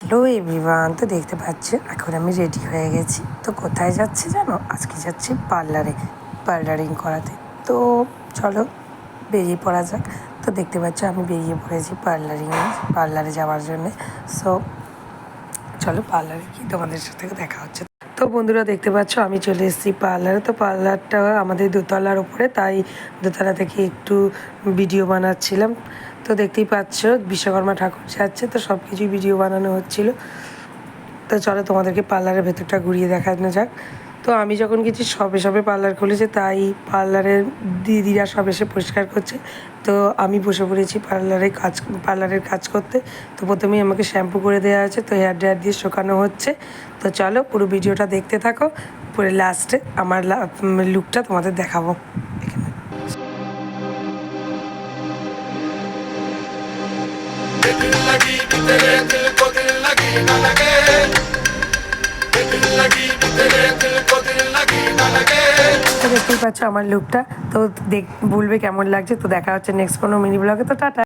Hello everyone, তো দেখতে পাচ্ছ এখন আমি রেডি হয়ে গেছি। তো কোথায় যাচ্ছি জানো? আজকে যাচ্ছি পার্লারিং করাতে। তো চলো বেরিয়ে পড়া যাক। তো দেখতে পাচ্ছ আমি বেরিয়ে পড়েছি পার্লারে যাওয়ার জন্যে। সো চলো পার্লারে গিয়ে তোমাদের সাথে দেখা হচ্ছে। তো বন্ধুরা দেখতে পাচ্ছ আমি চলে এসেছি পার্লারে। তো পার্লারটা আমাদের দোতলার ওপরে, তাই দোতলা থেকে একটু ভিডিও বানাচ্ছিলাম। তো দেখতেই পাচ্ছ বিশ্বকর্মা ঠাকুর যাচ্ছে, তো সব কিছুই ভিডিও বানানো হচ্ছিল। তো চলো তোমাদেরকে পার্লারের ভেতরটা ঘুরিয়ে দেখানো যাক। তো আমি যখন কিছু সবে পার্লার খুলেছে, তাই পার্লারের দিদিরা সব এসে পরিষ্কার করছে। তো আমি বসে পড়েছি পার্লারের কাজ করতে। তো প্রথমেই আমাকে শ্যাম্পু করে দেওয়া হয়েছে, তো হেয়ার ড্রায়ার দিয়ে শুকানো হচ্ছে। তো চলো পুরো ভিডিওটা দেখতে থাকো, পরে লাস্টে আমার লুকটা তোমাদের দেখাবো। তো দেখতেই পাচ্ছ আমার লুকটা। তো বলবে কেমন লাগছে। তো দেখা হচ্ছে নেক্সট কোনো মিনি ব্লগে। তো টাটা।